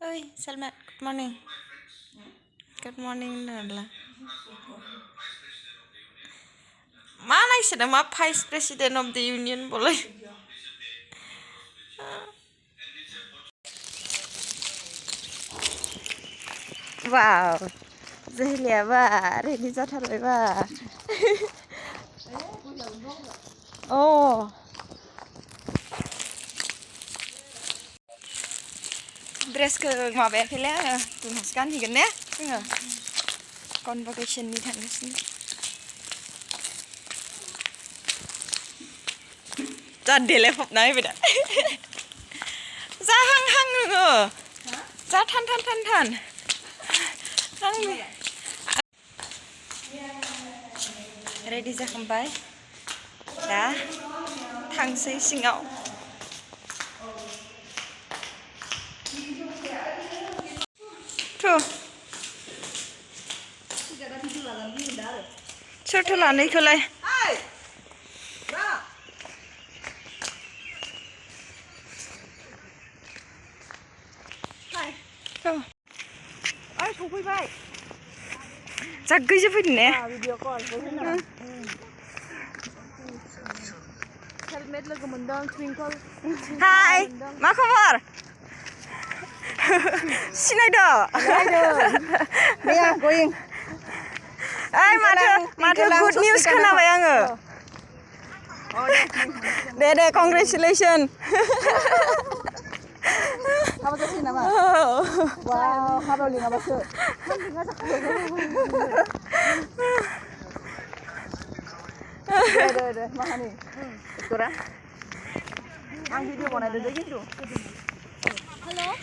Oi, Salma, good morning. Good morning होनला मा नायसोदों मा vice president of the union बलाय वाव जोहैलियाबा ready जाथारबायबा अ ड्रेसखौ माबायाखैलै आङो जोंहासो गानहैगोन ने जोङो कनभकेसननि थांगासिनो जा देलायफबना होबाय दा जाहांहां नोङो जा थान रेडि जाखांबाय दा थांसै सिङाव सोरथो लानायखौलाय सफैबाय जा गैजो फैदों ने हेलमेट लोगो मोनदों ट्विंकल हाय मा खबर सिनायदो गोयिं ओइ माथो गुड निउज खोनाबाय आङो दे कंग्रेचुलेसन हाबा जासिगोन नामा वाव हाबायाव लिङाबासो दे माहानि एक्टरा आं भिडिअ बनायदो दे खिन्थु हेल'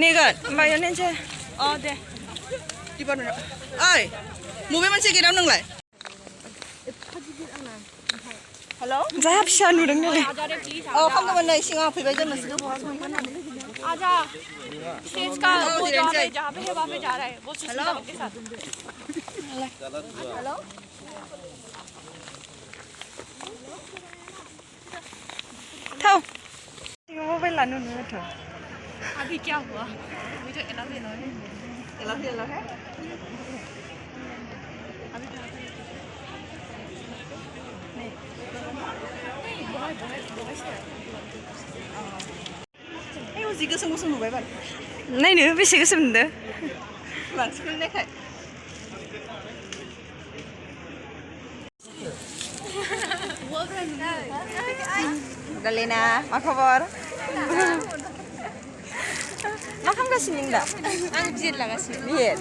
नेगोन ओमफ्राय नेनसै अ दे ओइ मबे मोनसे गेटआव नोंलाय हेलौ जा फिसा नुदों नालाय औ खालामदोंमोन नै सिङाव फैबाय जों नोंसोरखौ बहा सहैगोन होननानै आजा स्टेज का वो जहाँ पे है वहाँ पे जा रहा है वो सुष्मिता के साथ हेलो थाओ मोबाइल लानो नुनो था अभी क्या हुआ अभी तो एला है अभी जि गोसोम गोसोम नुबाय बाल नायनो बेसे गोसोम नुदों मानसिफोर नायखाय गलेना मा खबर मा खालामगासिनो नों दा आं बिएड लागासिनो बिएड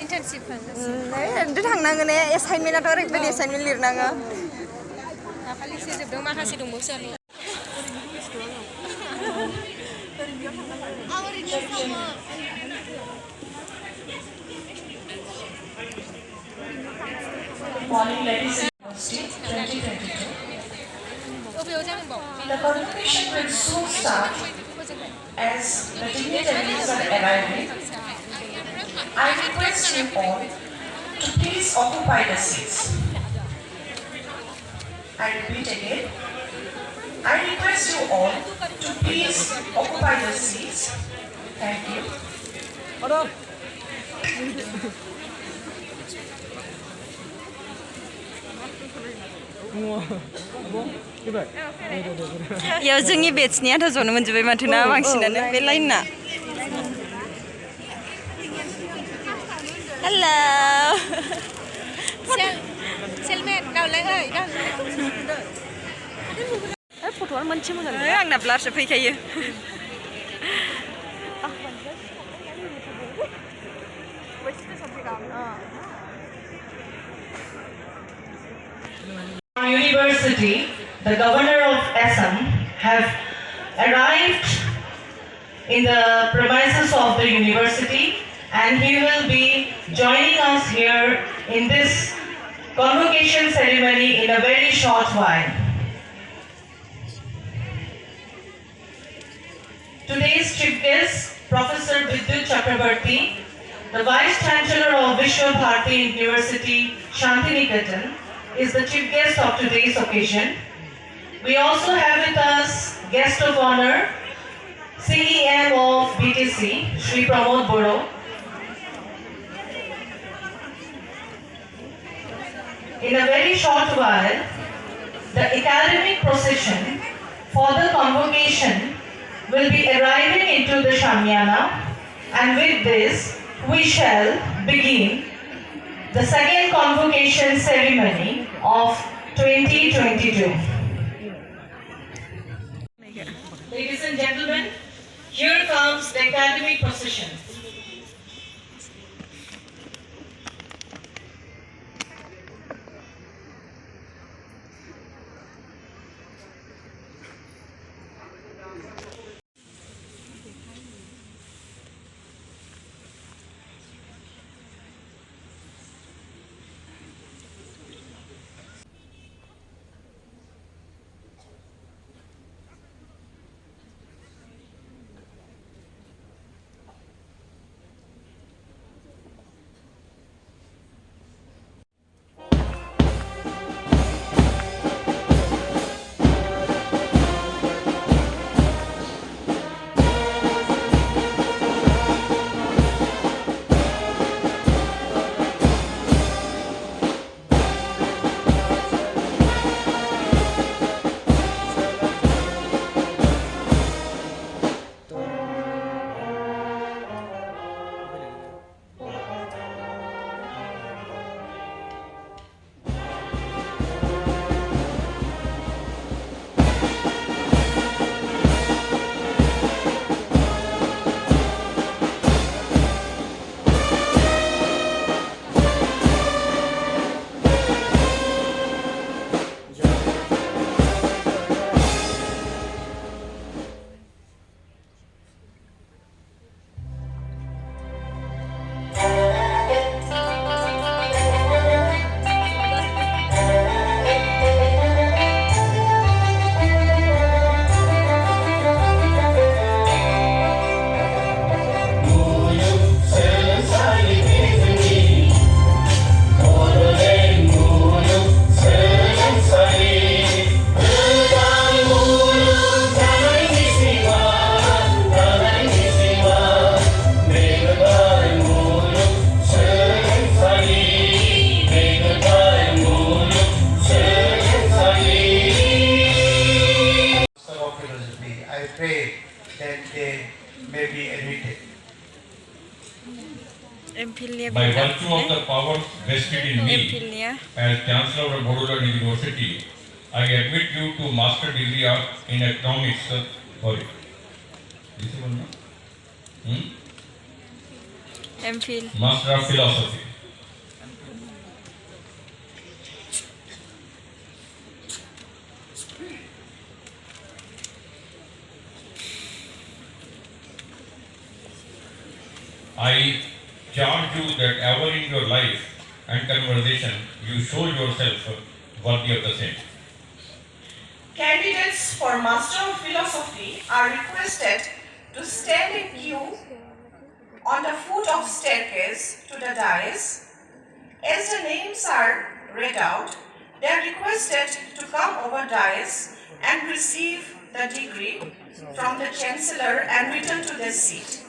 इन्टार्नशिप खालामगासिनो थांनांगोन एसाइनमेन्टआथ' ओरैबायदि एसाइनमेन्ट लिरनाङो दाखालिसो जोबदों माखासे दंबावसो आरो Morning, ladies and gentlemen, 2022. The convocation will soon start as the dignitaries are arriving. I request you all to please occupy the seats. I repeat again. I request you all to please occupy the seats. Thank you. याव जोंनि बेट्सनियाथ' जनो मोनजोब्बाय माथो ना बांसिनानो बे लाइनना hello सेलमेट गावलाय फट'आ मोनसे मोजां आंना ब्लारसो फैखायो University, the governor of Assam, have arrived in the premises of the university, and he will be joining us here in this convocation ceremony in a very short while. Today's chief guest, Professor Vidyut Chakrabarty, the Vice Chancellor of Vishwa Bharati University, Shantiniketan, is the chief guest of today's occasion. We also have with us guest of honor, CEM of BTC, Shri Pramod Boro. In a very short while, the academic procession for the convocation will be arriving into the Shamiana, and with this, we shall begin the second convocation ceremony of 2022. Ladies and gentlemen, here comes the academic procession. I pray that they may be admitted. By virtue of the powers vested in me as Chancellor of Bodoland University, I admit you to Master Degree in Economics. Sorry. This is one, no? MPhil. Master of Philosophy. I charge you that ever in your life and conversation you show yourself worthy of the same. Candidates for Master of Philosophy are requested to stand in queue on the foot of staircase to the dais. As the names are read out, they are requested to come over dais and receive the degree from the Chancellor and return to their seat.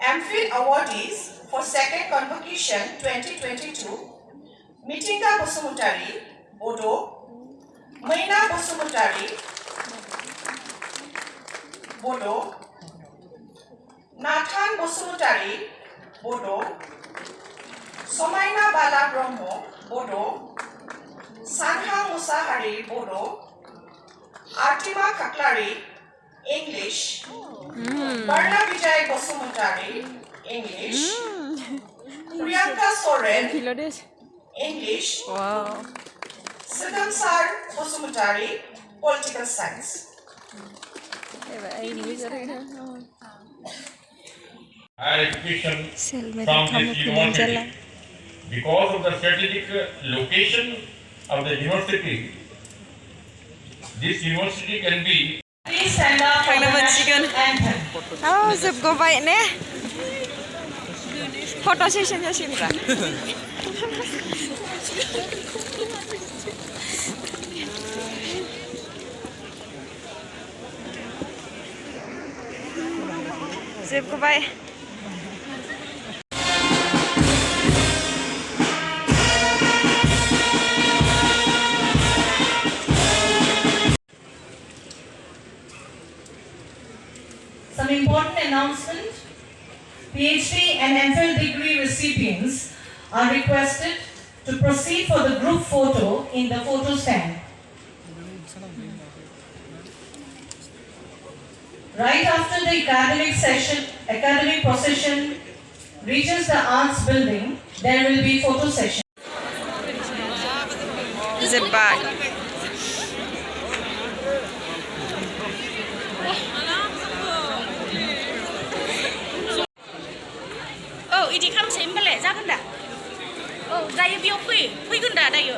MPhil awardees for second convocation 2022, Mitinga Bosumutari, Bodo, Maina Bosumutari, Bodo, Nathan Bosumutari, Bodo, Somaina Bala Brahmo, Bodo, Sanha Musahari, Bodo, Artima Kaklari, English, Barna Vijay Bosumutari, English, Priyanka Soren, English, Wow. Siddhamsar Bosumutari, Political Science. Higher education from this university, because of the strategic location of the university, this university can be. Please stand up for the national anthem. Oh, zip go bite ne. फट' session जासिगोनब्रा जोबबाय Some important announcement. PhD and MPhil degree recipients are requested to proceed for the group photo in the photo stand. Right after the academic procession reaches the arts building, there will be photo session. जोबबाय इदि खालामसै होमबालाय जागोन दा औ दायो बेयाव फैगोन दा दायो